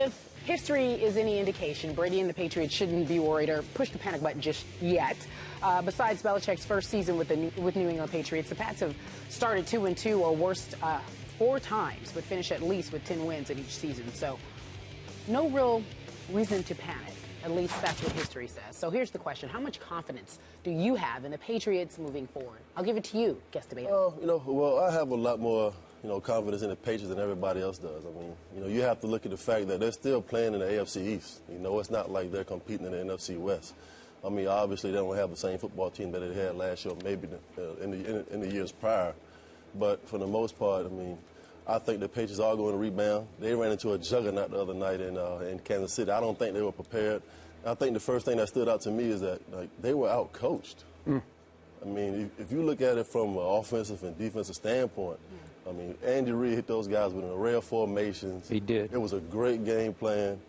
If history is any indication, Brady and the Patriots shouldn't be worried or push the panic button just yet. Besides Belichick's first season with New England Patriots, the Pats have started 2-2 or worse 4 times, but finish at least with 10 wins in each season. So no real reason to panic. At least that's what history says. So here's the question. How much confidence do you have in the Patriots moving forward? I'll give it to you, guest debater. Well, I have a lot more, confidence in the Patriots than everybody else does. I mean, you have to look at the fact that they're still playing in the AFC East. It's not like they're competing in the NFC West. I mean, obviously they don't have the same football team that they had last year, maybe in the years prior. But for the most part, I think the Patriots are going to rebound. They ran into a juggernaut the other night in Kansas City. I don't think they were prepared. I think the first thing that stood out to me is that they were out-coached. I mean, if you look at it from an offensive and defensive standpoint, Andy Reid hit those guys with an array of formations. He did. It was a great game plan.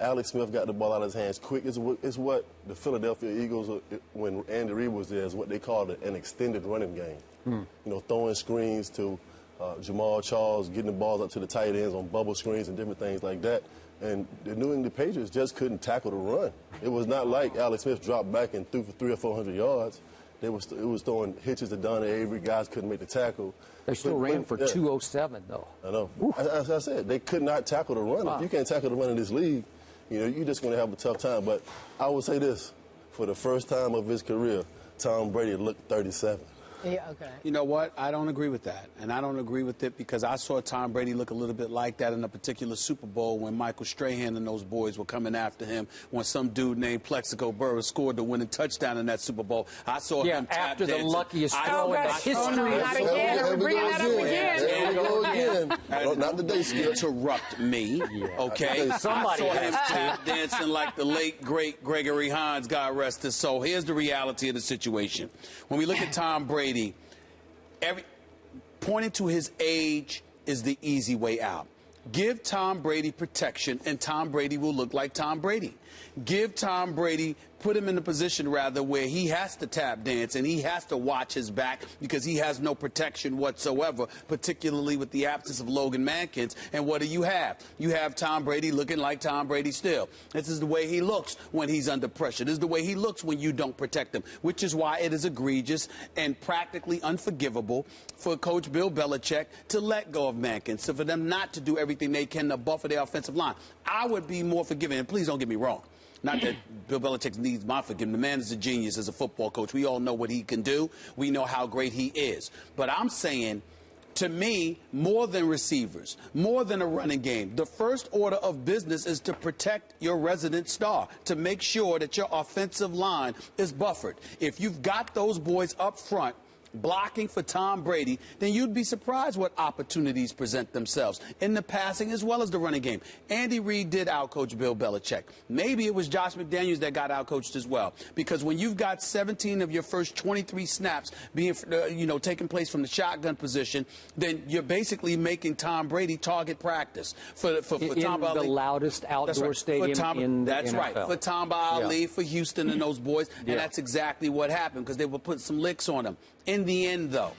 Alex Smith got the ball out of his hands quick. It's what the Philadelphia Eagles, when Andy Reid was there, is what they called an extended running game. Throwing screens to Jamal Charles, getting the balls up to the tight ends on bubble screens and different things like that. And the New England Patriots just couldn't tackle the run. It was not like Alex Smith dropped back and threw for 300 or 400 yards. It was throwing hitches to Don Avery. Guys couldn't make the tackle. They still ran for 207, though. I know. As I said, they could not tackle the run. Wow. If you can't tackle the run in this league, you're just going to have a tough time. But I will say this. For the first time of his career, Tom Brady looked 37. Yeah, okay. You know what? I don't agree with that. And I don't agree with it because I saw Tom Brady look a little bit like that in a particular Super Bowl when Michael Strahan and those boys were coming after him when some dude named Plexico Burress scored the winning touchdown in that Super Bowl. I saw him tap after the luckiest throw in the history. Not again. We're bringing that up again. Not today, Skip. Interrupt me, okay? Somebody I saw him tap dancing like the late, great Gregory Hines, God rest his soul. Here's the reality of the situation. When we look at Tom Brady, pointing to his age is the easy way out. Give Tom Brady protection, and Tom Brady will look like Tom Brady. Give Tom Brady, put him in a position, rather, where he has to tap dance and he has to watch his back because he has no protection whatsoever, particularly with the absence of Logan Mankins. And what do you have? You have Tom Brady looking like Tom Brady still. This is the way he looks when he's under pressure. This is the way he looks when you don't protect him, which is why it is egregious and practically unforgivable for Coach Bill Belichick to let go of Mankins, so for them not to do everything they can to buffer their offensive line. I would be more forgiving, and please don't get me wrong. Not that Bill Belichick needs my forgiveness. The man is a genius as a football coach. We all know what he can do. We know how great he is. But I'm saying, to me, more than receivers, more than a running game, the first order of business is to protect your resident star, to make sure that your offensive line is buffered. If you've got those boys up front blocking for Tom Brady, then you'd be surprised what opportunities present themselves in the passing as well as the running game. Andy Reid did outcoach Bill Belichick. Maybe it was Josh McDaniels that got outcoached as well, because when you've got 17 of your first 23 snaps being, taking place from the shotgun position, then you're basically making Tom Brady target practice for Tom Ali. The loudest outdoor stadium in the NFL. That's right. For Tom Ali, for Houston and those boys, and that's exactly what happened because they were putting some licks on him. In the end, though,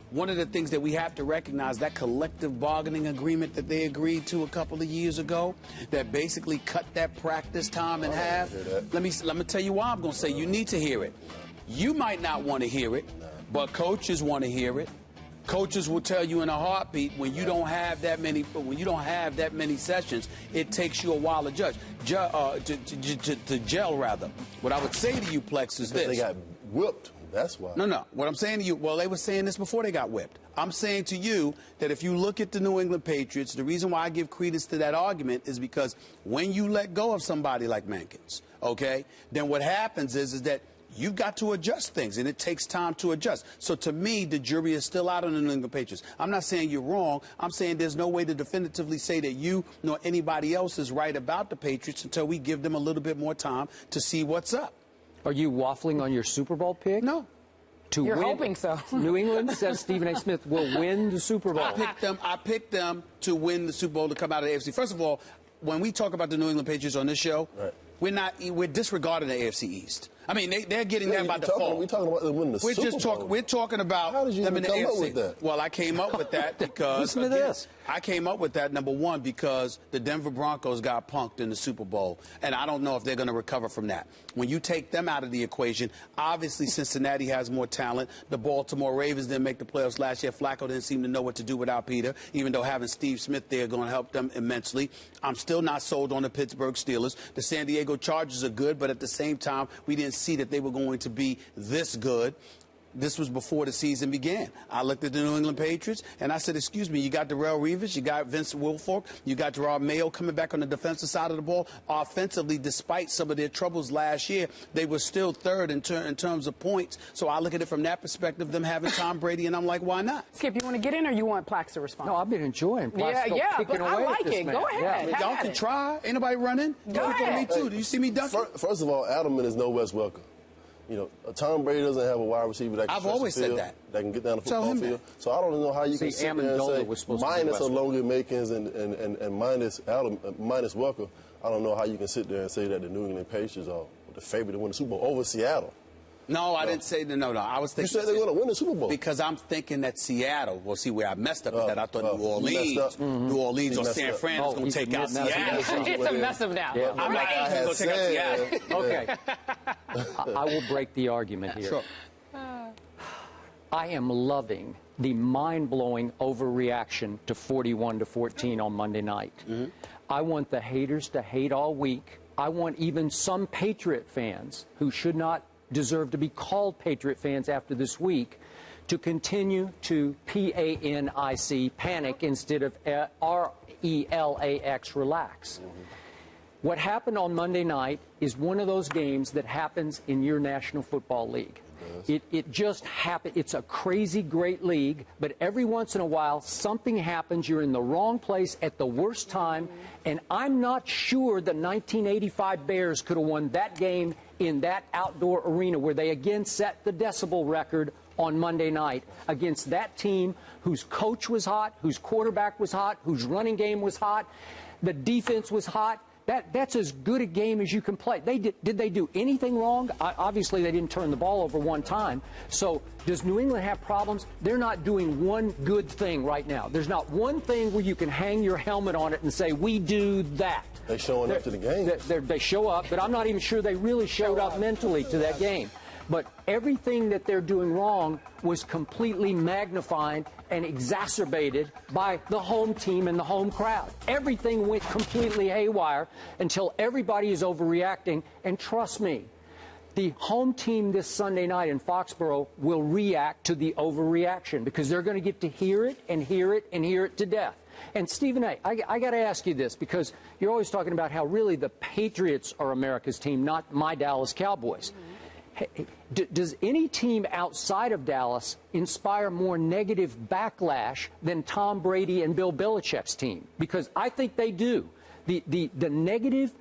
one of the things that we have to recognize, that collective bargaining agreement that they agreed to a couple of years ago, that basically cut that practice time in half. Let me tell you why I'm going to say you need to hear it. You might not want to hear it, but coaches want to hear it. Coaches will tell you in a heartbeat when you don't have that many sessions, it takes you a while to gel rather. What I would say to you, Plex, is this: they got whipped. That's why. No. What I'm saying to you, well, they were saying this before they got whipped. I'm saying to you that if you look at the New England Patriots, the reason why I give credence to that argument is because when you let go of somebody like Mankins, okay, then what happens is that you've got to adjust things, and it takes time to adjust. So to me, the jury is still out on the New England Patriots. I'm not saying you're wrong. I'm saying there's no way to definitively say that you nor anybody else is right about the Patriots until we give them a little bit more time to see what's up. Are you waffling on your Super Bowl pick? No. You're hoping so. New England, says Stephen A. Smith, will win the Super Bowl. I picked them to win the Super Bowl, to come out of the AFC. First of all, when we talk about the New England Patriots on this show, we're disregarding the AFC East. I mean, they're getting that by default. We're talking about them winning the Super Bowl. We're talking about How did you them in the come AFC. up with that? Well, I came up with that because Listen to this. I came up with that, number one, because the Denver Broncos got punked in the Super Bowl, and I don't know if they're going to recover from that. When you take them out of the equation, obviously Cincinnati has more talent. The Baltimore Ravens didn't make the playoffs last year. Flacco didn't seem to know what to do without Peter, even though having Steve Smith there going to help them immensely. I'm still not sold on the Pittsburgh Steelers. The San Diego Chargers are good, but at the same time, we didn't see that they were going to be this good. This was before the season began. I looked at the New England Patriots, and I said, excuse me, you got Darrelle Revis, you got Vince Wilfork, you got Gerard Mayo coming back on the defensive side of the ball. Offensively, despite some of their troubles last year, they were still third in terms of points. So I look at it from that perspective, them having Tom Brady, and I'm like, why not? Skip, you want to get in, or you want Plax to respond? No, I've been enjoying Plax but I like it. Go ahead. Y'all can try. Ain't nobody running? Go ahead. Me too. Do you see me dunking? First of all, Adelman is no Wes Welker. You know, Tom Brady doesn't have a wide receiver that can I've always said that. That can get down the football field. So I don't know how you can sit there and say minus Alonga Makins and minus Welker. I don't know how you can sit there and say that the New England Patriots are the favorite to win the Super Bowl over Seattle. No, I didn't say no. I was thinking. You said they're going to win the Super Bowl. Because I'm thinking that Seattle, well, see where I messed up is that I thought New Orleans or San Fran was going to take out Seattle. It's a mess of now. Yeah. I'm not going to take out Seattle. Okay. I will break the argument here. Sure. I am loving the mind-blowing overreaction to 41-14 on Monday night. Mm-hmm. I want the haters to hate all week. I want even some Patriot fans who should not deserve to be called Patriot fans after this week to continue to panic instead of RELAX, relax. Mm-hmm. What happened on Monday night is one of those games that happens in your National Football League. It just happened. It's a crazy great league, but every once in a while something happens. You're in the wrong place at the worst time, and I'm not sure the 1985 Bears could have won that game in that outdoor arena where they again set the decibel record on Monday night against that team whose coach was hot, whose quarterback was hot, whose running game was hot, the defense was hot. That's as good a game as you can play. Did they do anything wrong? Obviously, they didn't turn the ball over one time. So does New England have problems? They're not doing one good thing right now. There's not one thing where you can hang your helmet on it and say, we do that. They're showing up to the game. They show up, but I'm not even sure they really showed up mentally to that game. But everything that they're doing wrong was completely magnified and exacerbated by the home team and the home crowd. Everything went completely haywire until everybody is overreacting. And trust me, the home team this Sunday night in Foxborough will react to the overreaction because they're going to get to hear it and hear it and hear it to death. And Stephen A., I got to ask you this because you're always talking about how really the Patriots are America's team, not my Dallas Cowboys. Does any team outside of Dallas inspire more negative backlash than Tom Brady and Bill Belichick's team? Because I think they do. The negative,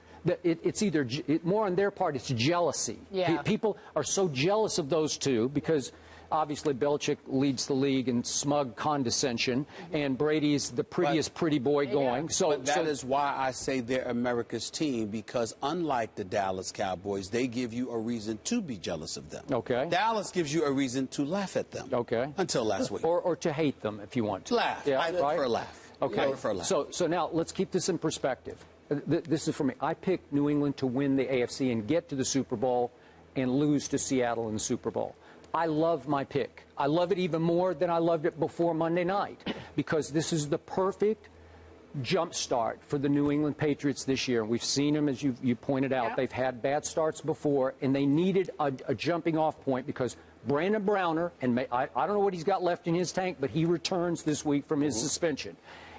it's either more on their part, it's jealousy. Yeah. People are so jealous of those two because obviously Belichick leads the league in smug condescension, and Brady's the prettiest pretty boy going. So that is why I say they're America's team, because unlike the Dallas Cowboys, they give you a reason to be jealous of them. Okay. Dallas gives you a reason to laugh at them. Okay. Until last week. Or to hate them if you want to. Laugh. Yeah, I prefer a laugh. Okay. I prefer a laugh. So now let's keep this in perspective. This is for me. I picked New England to win the AFC and get to the Super Bowl and lose to Seattle in the Super Bowl. I love my pick. I love it even more than I loved it before Monday night because this is the perfect jump start for the New England Patriots this year. We've seen them, as you pointed out. Yep. They've had bad starts before, and they needed a jumping off point because Brandon Browner, and I don't know what he's got left in his tank, but he returns this week from his suspension.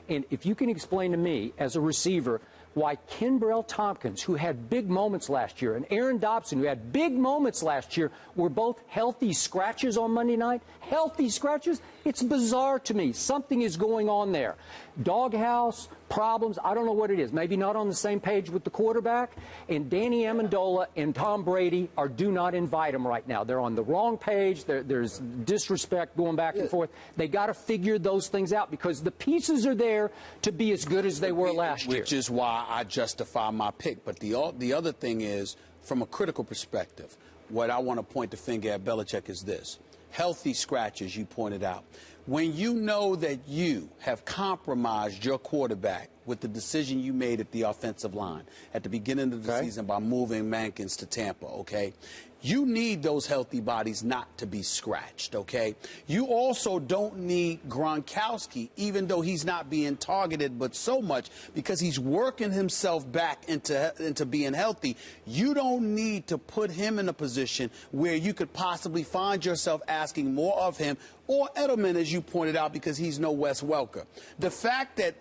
And if you can explain to me as a receiver why Kenbrell Tompkins, who had big moments last year, and Aaron Dobson, who had big moments last year, were both healthy scratches on Monday night. Healthy scratches? It's bizarre to me. Something is going on there. Doghouse, problems, I don't know what it is. Maybe not on the same page with the quarterback. And Danny Amendola and Tom Brady do not invite them right now. They're on the wrong page. There's disrespect going back and forth. They got to figure those things out because the pieces are there to be as good as they were last year. Which is why I justify my pick. But the other thing is, from a critical perspective, what I want to point the finger at Belichick is this. Healthy scratches, you pointed out. When you know that you have compromised your quarterback with the decision you made at the offensive line at the beginning of the season by moving Mankins to Tampa, okay? You need those healthy bodies not to be scratched, okay? You also don't need Gronkowski, even though he's not being targeted but so much because he's working himself back into being healthy. You don't need to put him in a position where you could possibly find yourself asking more of him or Edelman, as you pointed out, because he's no Wes Welker. The fact that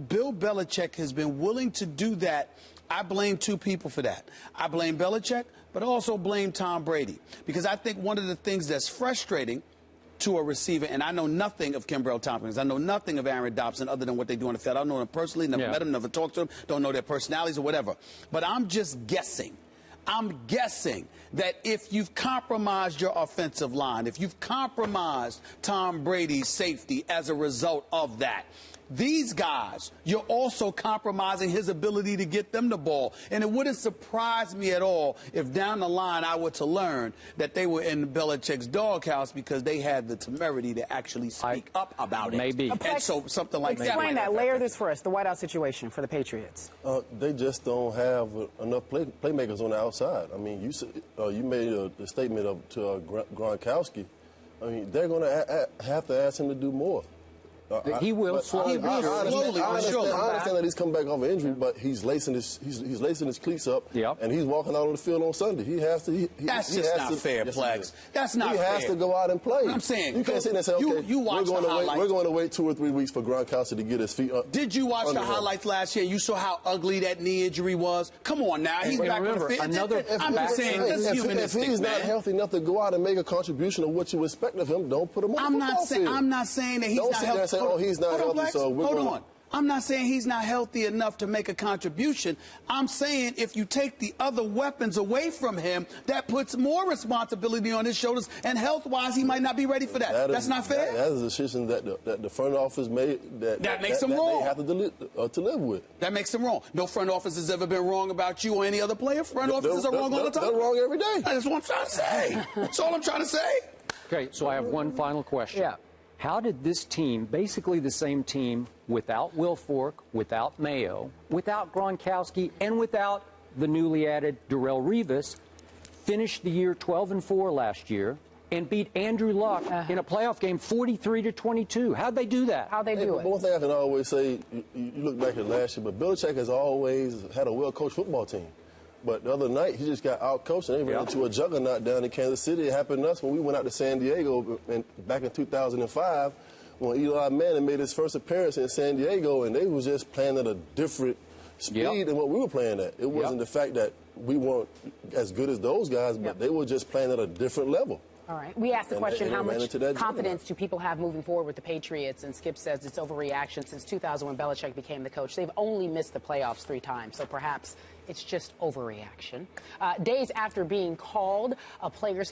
Bill Belichick has been willing to do that, I blame two people for that. I blame Belichick, but also blame Tom Brady. Because I think one of the things that's frustrating to a receiver, and I know nothing of Kimbrell Tompkins, I know nothing of Aaron Dobson other than what they do on the field. I don't know them personally, never met them, never talked to them, don't know their personalities or whatever. But I'm just guessing. I'm guessing that if you've compromised your offensive line, if you've compromised Tom Brady's safety as a result of that, these guys, you're also compromising his ability to get them the ball. And it wouldn't surprise me at all if down the line I were to learn that they were in Belichick's doghouse because they had the temerity to actually speak up about it. Maybe. And so something like that. Explain that. Layer this for us, the whiteout situation for the Patriots. They just don't have enough playmakers on the outside. I mean, you made a statement to Gronkowski. I mean, they're going to have to ask him to do more. He will slowly. I understand that he's come back off an injury, but he's lacing his cleats up, and he's walking out on the field on Sunday. He has to. That's just not fair, Plex. That's not fair. He has to go out and play. I'm saying you can't sit there and say, okay, we're going to wait 2 or 3 weeks for Gronkowski to get his feet up. Did you watch the highlights last year? You saw how ugly that knee injury was. Come on now, he's back on the field. I'm just saying, this is humanistic, if he's not healthy enough to go out and make a contribution of what you expect of him, don't put him on. I'm not saying that he's not healthy. Oh, he's not healthy, so we're Hold on. I'm not saying he's not healthy enough to make a contribution. I'm saying if you take the other weapons away from him, that puts more responsibility on his shoulders, and health-wise, he might not be ready for that. That's not fair? That is a decision that the front office made that makes them wrong. They have to live with. That makes them wrong. No front office has ever been wrong about you or any other player. Front offices are wrong all the time. They're wrong every day. That's what I'm trying to say. That's all I'm trying to say. Okay, so I have one final question. Yeah. How did this team, basically the same team, without Wilfork, without Mayo, without Gronkowski, and without the newly added Darrelle Revis, finish the year 12-4 last year and beat Andrew Luck in a playoff game 43-22? How'd they do that? How'd they do it? One thing I can always say, you look back at last year, but Belichick has always had a well-coached football team. But the other night, he just got out-coached, and they ran into a juggernaut down in Kansas City. It happened to us when we went out to San Diego back in 2005 when Eli Manning made his first appearance in San Diego, and they was just playing at a different speed than what we were playing at. It wasn't the fact that we weren't as good as those guys, but they were just playing at a different level. All right. We asked the question, how much confidence do people have moving forward with the Patriots? And Skip says it's overreaction. Since 2000 when Belichick became the coach, they've only missed the playoffs 3 times. So perhaps it's just overreaction. Days after being called, a player's